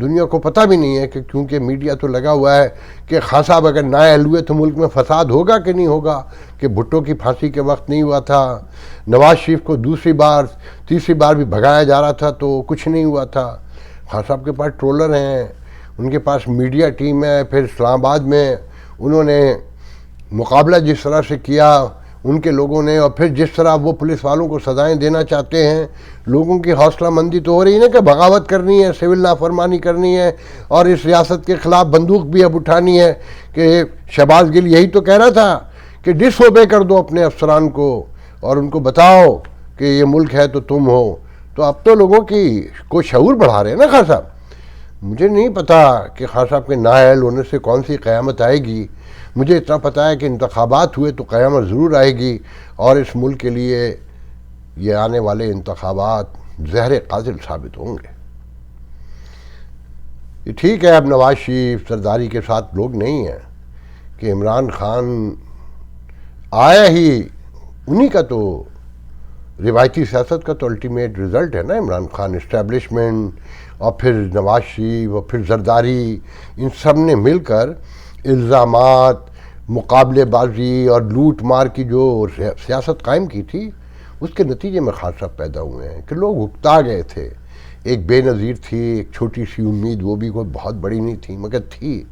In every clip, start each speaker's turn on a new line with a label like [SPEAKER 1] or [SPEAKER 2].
[SPEAKER 1] دنیا کو پتہ بھی نہیں ہے کہ کیونکہ میڈیا تو لگا ہوا ہے کہ خان صاحب اگر نااہل ہوئے تو ملک میں فساد ہوگا کہ نہیں ہوگا، کہ بھٹو کی پھانسی کے وقت نہیں ہوا تھا، نواز شریف کو دوسری بار تیسری بار بھی بھگایا جا رہا تھا تو کچھ نہیں ہوا تھا۔ خان صاحب کے پاس ٹرولر ہیں، ان کے پاس میڈیا ٹیم ہے، پھر اسلام آباد میں انہوں نے مقابلہ جس طرح سے کیا ان کے لوگوں نے، اور پھر جس طرح وہ پولیس والوں کو سزائیں دینا چاہتے ہیں، لوگوں کی حوصلہ مندی تو ہو رہی ہے نا کہ بغاوت کرنی ہے، سول نافرمانی کرنی ہے، اور اس ریاست کے خلاف بندوق بھی اب اٹھانی ہے۔ کہ شہباز گل یہی تو کہہ رہا تھا کہ ڈس اوبے کر دو اپنے افسران کو اور ان کو بتاؤ کہ یہ ملک ہے تو تم ہو۔ تو اب تو لوگوں کی کو شعور بڑھا رہے ہیں نا خان صاحب۔ مجھے نہیں پتا کہ خان صاحب کے نااہل ہونے سے کون سی قیامت آئے گی، مجھے اتنا پتہ ہے کہ انتخابات ہوئے تو قیامت ضرور آئے گی، اور اس ملک کے لیے یہ آنے والے انتخابات زہر قاتل ثابت ہوں گے۔ یہ ٹھیک ہے اب نواز شریف سرداری کے ساتھ لوگ نہیں ہیں کہ عمران خان آیا ہی انہی کا تو روایتی سیاست کا تو الٹیمیٹ رزلٹ ہے نا، عمران خان اسٹیبلشمنٹ اور پھر نواز شریف اور پھر زرداری، ان سب نے مل کر الزامات، مقابلے بازی اور لوٹ مار کی جو سیاست قائم کی تھی، اس کے نتیجے میں خان صاحب پیدا ہوئے ہیں کہ لوگ اکتا گئے تھے۔ ایک بے نظیر تھی، ایک چھوٹی سی امید، وہ بھی کوئی بہت بڑی نہیں تھی مگر تھی۔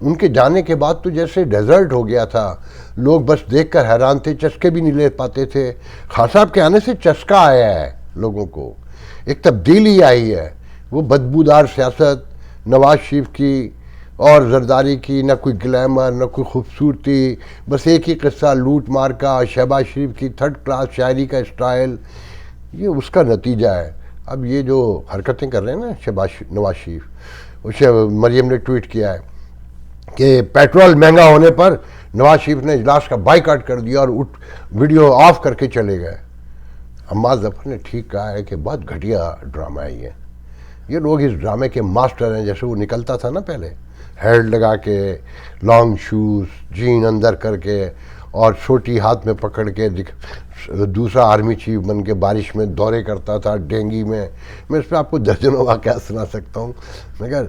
[SPEAKER 1] ان کے جانے کے بعد تو جیسے ڈیزرٹ ہو گیا تھا، لوگ بس دیکھ کر حیران تھے، چسکے بھی نہیں لے پاتے تھے۔ خان صاحب کے آنے سے چسکا آیا ہے لوگوں کو، ایک تبدیلی آئی ہے۔ وہ بدبودار سیاست نواز شریف کی اور زرداری کی، نہ کوئی گلیمر نہ کوئی خوبصورتی، بس ایک ہی قصہ لوٹ مار کا، شہباز شریف کی تھرڈ کلاس شاعری کا اسٹائل، یہ اس کا نتیجہ ہے۔ اب یہ جو حرکتیں کر رہے ہیں نا نواز شریف، مریم نے ٹویٹ کیا ہے کہ پیٹرول مہنگا ہونے پر نواز شریف نے اجلاس کا بائیکاٹ کر دیا اور ویڈیو آف کر کے چلے گئے۔ عماد ظفر نے ٹھیک کہا ہے کہ بہت گھٹیا ڈرامہ ہے یہ لوگ اس ڈرامے کے ماسٹر ہیں۔ جیسے وہ نکلتا تھا نا پہلے ہیلڈ لگا کے، لانگ شوز، جین اندر کر کے اور چھوٹی ہاتھ میں پکڑ کے، دوسرا آرمی چیف بن کے بارش میں دورے کرتا تھا ڈینگی میں اس پہ آپ کو درجنوں واقعات سنا سکتا ہوں، مگر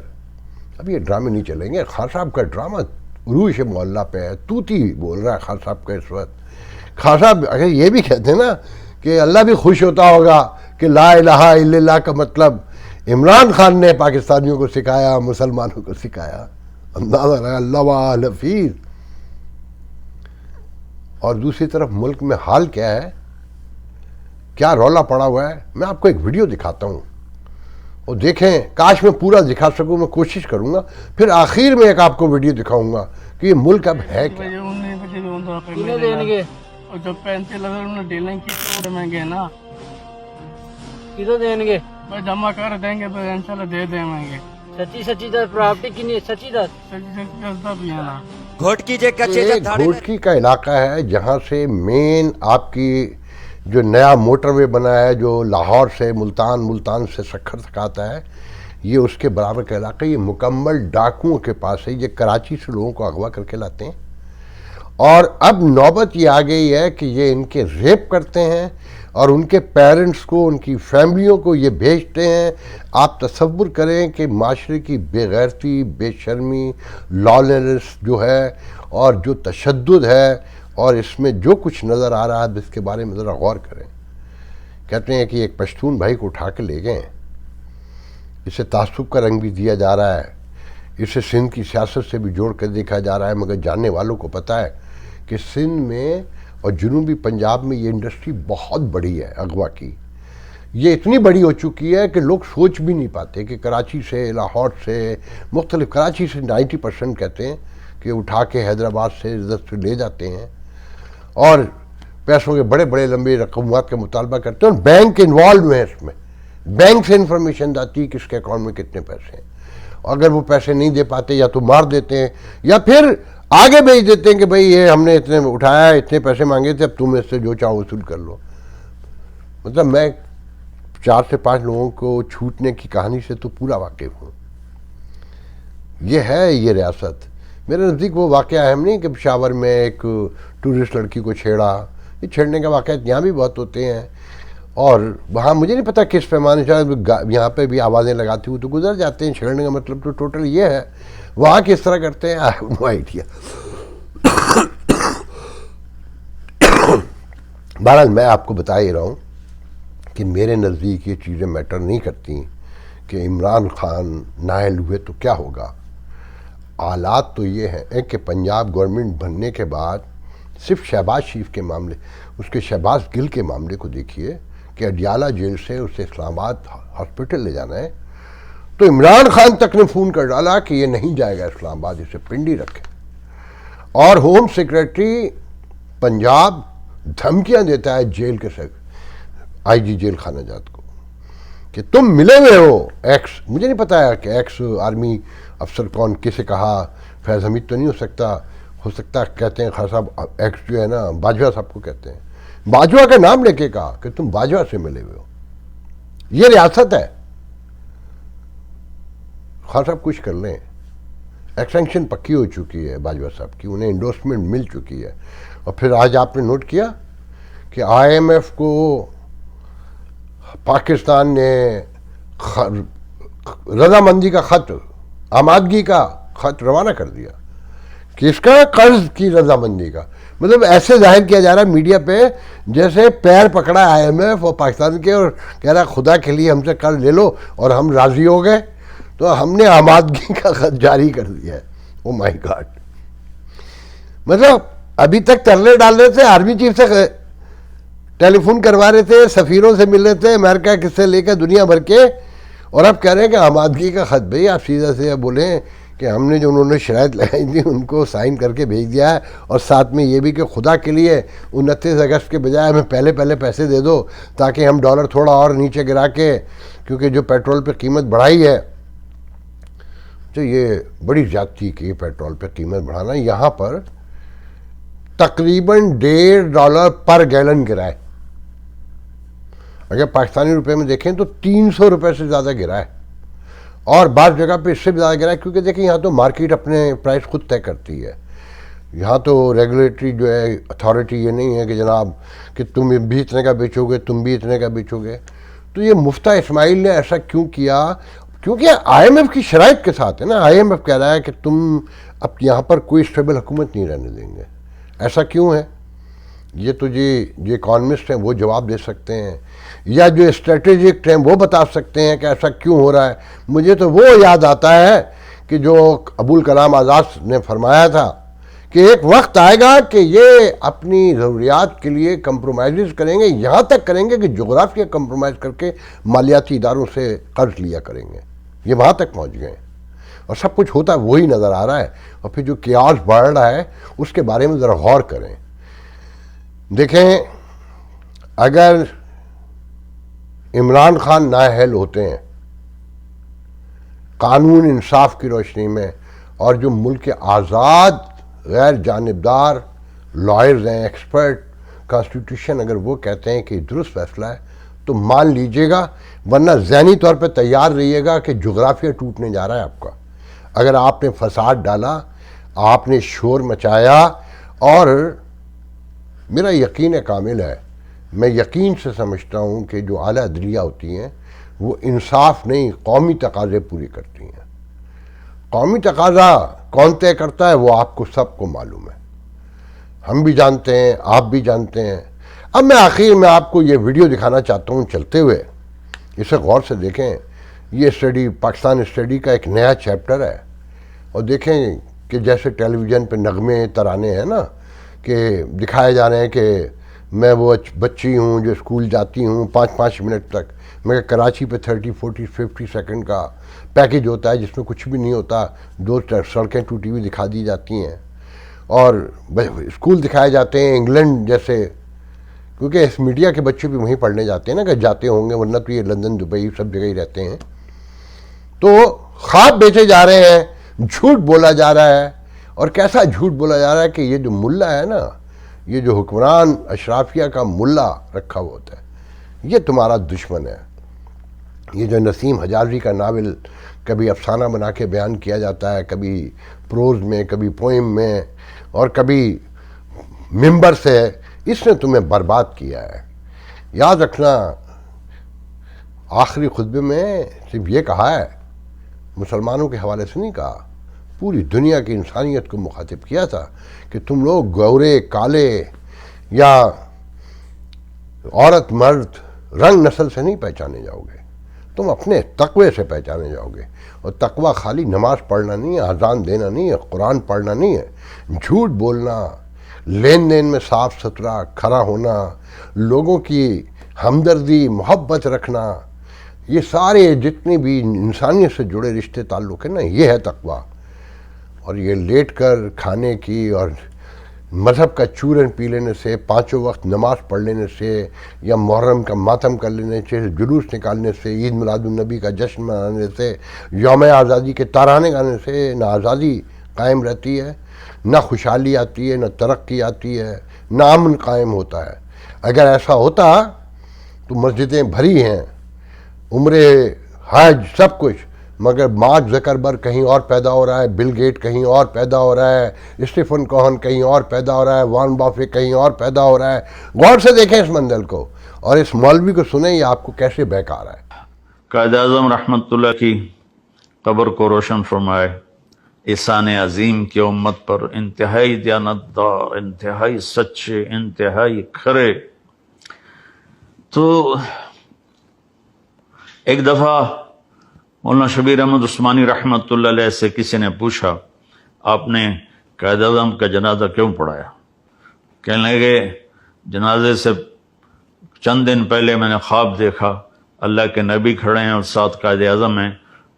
[SPEAKER 1] اب یہ ڈرامے نہیں چلیں گے۔ خان صاحب کا ڈرامہ عروج معلّہ پہ ہے، توتی بول رہا ہے خان صاحب کا اس وقت۔ خان صاحب اگر یہ بھی کہتے ہیں نا کہ اللہ بھی خوش ہوتا ہوگا کہ لا الہ الا اللہ کا مطلب عمران خان نے پاکستانیوں کو سکھایا، مسلمانوں کو سکھایا، اندازہ لگا اللہ حفیظ۔ اور دوسری طرف ملک میں حال کیا ہے، کیا رولا پڑا ہوا ہے، میں آپ کو ایک ویڈیو دکھاتا ہوں اور دیکھیں، کاش میں پورا دکھا سکوں، میں کوشش کروں گا، پھر آخر میں ایک آپ کو ویڈیو دکھاؤں گا کہ یہ ملک اب ہے کیا۔
[SPEAKER 2] جو 35,000 ڈیلنگ کی میں گئے نا،
[SPEAKER 3] کدھر دیں گے؟
[SPEAKER 2] جمع کر دیں گے تو انشاءاللہ دے دیں گے۔
[SPEAKER 3] سچی در پراپرٹی کی نہیں، سچی در
[SPEAKER 2] بھی ہے نا۔
[SPEAKER 1] گھوٹکی کا علاقہ ہے جہاں سے مین آپ کی جو نیا موٹر وے بنا ہے، جو لاہور سے ملتان سے سکھر تک آتا ہے، یہ اس کے برابر کا علاقہ، یہ مکمل ڈاکوؤں کے پاس ہے۔ یہ کراچی سے لوگوں کو اغوا کر کے لاتے ہیں، اور اب نوبت یہ آ گئی ہے کہ یہ ان کے ریپ کرتے ہیں اور ان کے پیرنٹس کو، ان کی فیملیوں کو یہ بھیجتے ہیں۔ آپ تصور کریں کہ معاشرے کی بے غیرتی، بے شرمی، لالیس جو ہے اور جو تشدد ہے، اور اس میں جو کچھ نظر آ رہا ہے اس کے بارے میں ذرا غور کریں۔ کہتے ہیں کہ ایک پشتون بھائی کو اٹھا کے لے گئے، اسے تعصب کا رنگ بھی دیا جا رہا ہے، اسے سندھ کی سیاست سے بھی جوڑ کر دیکھا جا رہا ہے، مگر جاننے والوں کو پتہ ہے کہ سندھ میں اور جنوبی پنجاب میں یہ انڈسٹری بہت بڑی ہے اغوا کی۔ یہ اتنی بڑی ہو چکی ہے کہ لوگ سوچ بھی نہیں پاتے کہ کراچی سے، لاہور سے، مختلف، کراچی سے 90% کہتے ہیں کہ اٹھا کے حیدرآباد سے عزت سے لے جاتے ہیں اور پیسوں کے بڑے بڑے لمبے رقمات کا مطالبہ کرتے ہیں، اور بینک انوالو ہیں اس میں، بینک سے انفارمیشن آتی ہے کس کے اکاؤنٹ میں کتنے پیسے ہیں۔ اگر وہ پیسے نہیں دے پاتے یا تو مار دیتے ہیں یا پھر آگے بھیج دیتے ہیں کہ بھئی یہ ہم نے اتنے اٹھایا ہے، اتنے پیسے مانگے تھے، اب تم اس سے جو چاہو وصول کر لو۔ مطلب میں 4 سے 5 لوگوں کو چھوٹنے کی کہانی سے تو پورا واقف ہوں۔ یہ ہے یہ ریاست۔ میرے نزدیک وہ واقعہ اہم نہیں کہ پشاور میں ایک ٹورسٹ لڑکی کو چھیڑا، یہ چھیڑنے کے واقعات یہاں بھی بہت ہوتے ہیں، اور وہاں مجھے نہیں پتا کس پیمانے سے یہاں پہ بھی آوازیں لگاتی ہوئی تو گزر جاتے ہیں. چھیڑنے کا مطلب تو ٹوٹل یہ ہے. وہاں کس طرح کرتے ہیں آئی ہیو نو آئیڈیا. بہرحال میں آپ کو بتا ہی رہا ہوں کہ میرے نزدیک یہ چیزیں میٹر نہیں کرتی کہ عمران خان نائل ہوئے تو کیا ہوگا. حالات تو یہ ہیں کہ پنجاب گورنمنٹ بننے کے بعد صرف شہباز شریف کے معاملے، اس کے شہباز گل کے معاملے کو دیکھیے کہ اڈیالہ جیل سے اسے اسلام آباد ہاسپٹل لے جانا ہے تو عمران خان تک نے فون کر ڈالا کہ یہ نہیں جائے گا اسلام آباد، اسے پنڈی رکھے. اور ہوم سیکریٹری پنجاب دھمکیاں دیتا ہے جیل کے آئی جی جیل خانہ جات کو کہ تم ملے ہوئے ہو ایکس، مجھے نہیں پتا ہے کہ ایکس آرمی افسر کون کسے کہا. فیض حمید تو نہیں ہو سکتا کہتے ہیں خان صاحب ایکس جو ہے نا باجوہ صاحب کو کہتے ہیں. باجوہ کا نام لے کے کہا کہ تم باجوہ سے ملے ہوئے ہو. یہ ریاست ہے. خان صاحب کچھ کر لیں. ایکسٹینشن پکی ہو چکی ہے باجوہ صاحب کی، انہیں انڈورسمنٹ مل چکی ہے. اور پھر آج آپ نے نوٹ کیا کہ آئی ایم ایف کو پاکستان نے رضامندی کا خط، آمادگی کا خط روانہ کر دیا. کس کا؟ قرض کی رضامندی کا. مطلب ایسے ظاہر کیا جا رہا ہے میڈیا پہ جیسے پیر پکڑا آئی ایم ایف اور پاکستان کے اور کہہ رہا خدا کے لیے ہم سے قرض لے لو اور ہم راضی ہو گئے تو ہم نے آمادگی کا خط جاری کر دیا ہے. او مائی گاڈ. مطلب ابھی تک ترلے ڈال رہے تھے، آرمی چیف سے ٹیلی فون کروا رہے تھے، سفیروں سے مل رہے تھے امریکہ کس سے لے کے دنیا بھر کے، اور اب کہہ رہے ہیں کہ آمادگی کا خط. بھئی آپ سیدھا سے بولیں کہ ہم نے جو انہوں نے شرائط لگائی تھی ان کو سائن کر کے بھیج دیا ہے، اور ساتھ میں یہ بھی کہ خدا کے لیے 29 اگست کے بجائے ہمیں پہلے پیسے دے دو تاکہ ہم ڈالر تھوڑا اور نیچے گرا کے، کیونکہ جو پیٹرول پہ قیمت بڑھائی ہے تو یہ بڑی زیادتی کی پیٹرول پہ قیمت بڑھانا. یہاں پر تقریباً $1.5 پر گیلن گرا ہے. اگر پاکستانی روپے میں دیکھیں تو 300 روپے سے زیادہ گرا ہے، اور بعض جگہ پہ اس سے بھی زیادہ گرا ہے کیونکہ دیکھیں یہاں تو مارکیٹ اپنے پرائس خود طے کرتی ہے. یہاں تو ریگولیٹری جو ہے اتھارٹی یہ نہیں ہے کہ جناب کہ تم بھی اتنے کا بیچو گے، تم بھی اتنے کا بیچو گے. تو یہ مفتہ اسماعیل نے ایسا کیوں کیا؟ کیونکہ آئی ایم ایف کی شرائط کے ساتھ ہے نا. آئی ایم ایف کہہ رہا ہے کہ تم اب یہاں پر کوئی اسٹیبل حکومت نہیں رہنے دیں گے. ایسا کیوں ہے؟ یہ تو جو اکانومسٹ ہیں وہ جواب دے سکتے ہیں، یا جو اسٹریٹجک ہیں وہ بتا سکتے ہیں کہ ایسا کیوں ہو رہا ہے. مجھے تو وہ یاد آتا ہے کہ جو ابوالکلام آزاد نے فرمایا تھا کہ ایک وقت آئے گا کہ یہ اپنی ضروریات کے لیے کمپرومائزز کریں گے، یہاں تک کریں گے کہ جغرافیہ کمپرومائز کر کے مالیاتی اداروں سے قرض لیا کریں گے. یہ وہاں تک پہنچ گئے اور سب کچھ ہوتا ہے وہی نظر آ رہا ہے. اور پھر جو کیاس بڑھ رہا ہے اس کے بارے میں ذرا غور کریں. دیکھیں اگر عمران خان نااہل ہوتے ہیں قانون انصاف کی روشنی میں، اور جو ملک کے آزاد غیر جانبدار لائرز ہیں، ایکسپرٹ کانسٹیٹیوشن اگر وہ کہتے ہیں کہ درست فیصلہ ہے تو مان لیجئے گا، ورنہ ذہنی طور پہ تیار رہیے گا کہ جغرافیہ ٹوٹنے جا رہا ہے آپ کا. اگر آپ نے فساد ڈالا، آپ نے شور مچایا، اور میرا یقین کامل ہے، میں یقین سے سمجھتا ہوں کہ جو اعلیٰ عدلیہ ہوتی ہیں وہ انصاف نہیں قومی تقاضے پوری کرتی ہیں. قومی تقاضا کون طے کرتا ہے وہ آپ کو سب کو معلوم ہے، ہم بھی جانتے ہیں، آپ بھی جانتے ہیں. اب میں آخر میں آپ کو یہ ویڈیو دکھانا چاہتا ہوں چلتے ہوئے، اسے غور سے دیکھیں. یہ اسٹڈی پاکستان اسٹڈی کا ایک نیا چیپٹر ہے، اور دیکھیں کہ جیسے ٹیلی ویژن پہ نغمے ترانے ہیں نا کہ دکھائے جا رہے ہیں کہ میں وہ بچی ہوں جو اسکول جاتی ہوں 5 منٹ تک. میں کراچی پہ 30 40 50 سیکنڈ کا پیکیج ہوتا ہے جس میں کچھ بھی نہیں ہوتا، 2 سڑکیں ٹوٹی ہوئی دکھا دی جاتی ہیں، اور اسکول دکھائے جاتے ہیں انگلینڈ جیسے، کیونکہ اس میڈیا کے بچے بھی وہیں پڑھنے جاتے ہیں نا کہ جاتے ہوں گے، ورنہ تو یہ لندن دبئی سب جگہ ہی رہتے ہیں. تو خواب بیچے جا رہے ہیں، جھوٹ بولا جا رہا ہے. اور کیسا جھوٹ بولا جا رہا ہے کہ یہ جو ملا ہے نا، یہ جو حکمران اشرافیہ کا ملا رکھا ہوا ہوتا ہے یہ تمہارا دشمن ہے. یہ جو نسیم حجازی کا ناول کبھی افسانہ بنا کے بیان کیا جاتا ہے، کبھی پروز میں، کبھی پوئم میں، اور کبھی ممبر سے، اس نے تمہیں برباد کیا ہے. یاد رکھنا آخری خطبے میں صرف یہ کہا ہے، مسلمانوں کے حوالے سے نہیں کہا، پوری دنیا کی انسانیت کو مخاطب کیا تھا کہ تم لوگ گورے کالے یا عورت مرد رنگ نسل سے نہیں پہچانے جاؤ گے، تم اپنے تقوی سے پہچانے جاؤ گے. اور تقوی خالی نماز پڑھنا نہیں ہے، اذان دینا نہیں ہے، قرآن پڑھنا نہیں ہے، جھوٹ بولنا، لین دین میں صاف ستھرا کھڑا ہونا، لوگوں کی ہمدردی محبت رکھنا، یہ سارے جتنے بھی انسانیت سے جڑے رشتے تعلق ہیں نا، یہ ہے تقوی. اور یہ لیٹ کر کھانے کی اور مذہب کا چورن پی لینے سے، 5 وقت نماز پڑھ لینے سے، یا محرم کا ماتم کر لینے سے، جلوس نکالنے سے، عید میلاد النبی کا جشن منانے سے، یوم آزادی کے ترانے گانے سے نہ آزادی قائم رہتی ہے، نہ خوشحالی آتی ہے، نہ ترقی آتی ہے، نہ امن قائم ہوتا ہے. اگر ایسا ہوتا تو مسجدیں بھری ہیں، عمرے حج سب کچھ، مگر مارک زکربرگ کہیں اور پیدا ہو رہا ہے، بل گیٹ کہیں اور پیدا ہو رہا ہے، اسٹیفن کوہن کہیں اور پیدا ہو رہا ہے، وارن بافے کہیں اور پیدا ہو رہا ہے. غور سے دیکھیں اس منزل کو اور اس مولوی کو سنیں یہ آپ کو کیسے بہکا رہا ہے.
[SPEAKER 4] قائد اعظم رحمۃ اللہ کی قبر کو روشن فرمائے. احسان عظیم کی امت پر انتہائی دیانتدار، انتہائی سچے، انتہائی کھرے. تو ایک دفعہ مولانا شبیر احمد عثمانی رحمۃ اللہ علیہ سے کسی نے پوچھا، آپ نے قائد اعظم کا جنازہ کیوں پڑھایا؟ کہنے لگے جنازے سے چند دن پہلے میں نے خواب دیکھا، اللہ کے نبی کھڑے ہیں اور ساتھ قائد اعظم ہیں،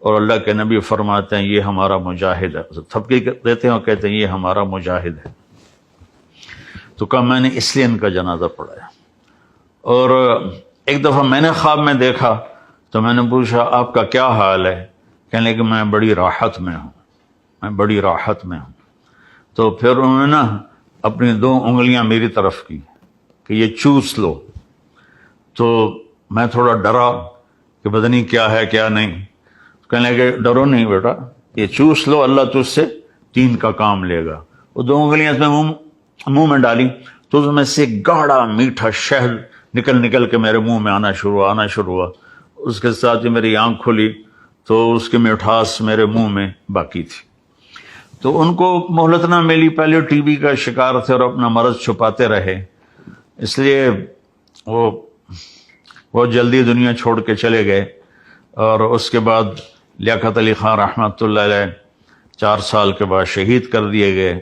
[SPEAKER 4] اور اللہ کے نبی فرماتے ہیں یہ ہمارا مجاہد ہے. تھپکی دیتے ہیں اور کہتے ہیں یہ ہمارا مجاہد ہے. تو کہا میں نے اس لیے ان کا جنازہ پڑھایا. اور ایک دفعہ میں نے خواب میں دیکھا تو میں نے پوچھا آپ کا کیا حال ہے؟ کہنے لگے میں بڑی راحت میں ہوں، میں بڑی راحت میں ہوں. تو پھر انہوں نے نا اپنی 2 انگلیاں میری طرف کی کہ یہ چوس لو. تو میں تھوڑا ڈرا کہ پتہ نہیں کیا ہے کیا نہیں. کہنے لگے ڈرو نہیں بیٹا، یہ چوس لو، اللہ تجھ سے 3 کا کام لے گا. وہ 2 انگلیاں اس میں منہ میں ڈالی تو اس میں سے گاڑھا میٹھا شہد نکل کے میرے منہ میں آنا شروع ہوا. اس کے ساتھ ہی میری آنکھ کھلی تو اس کی مٹھاس میرے منہ میں باقی تھی. تو ان کو مہلت نہ ملی، پہلے ٹی بی کا شکار تھے اور اپنا مرض چھپاتے رہے، اس لیے وہ بہت جلدی دنیا چھوڑ کے چلے گئے. اور اس کے بعد لیاقت علی خان رحمۃ اللہ علیہ 4 سال کے بعد شہید کر دیے گئے.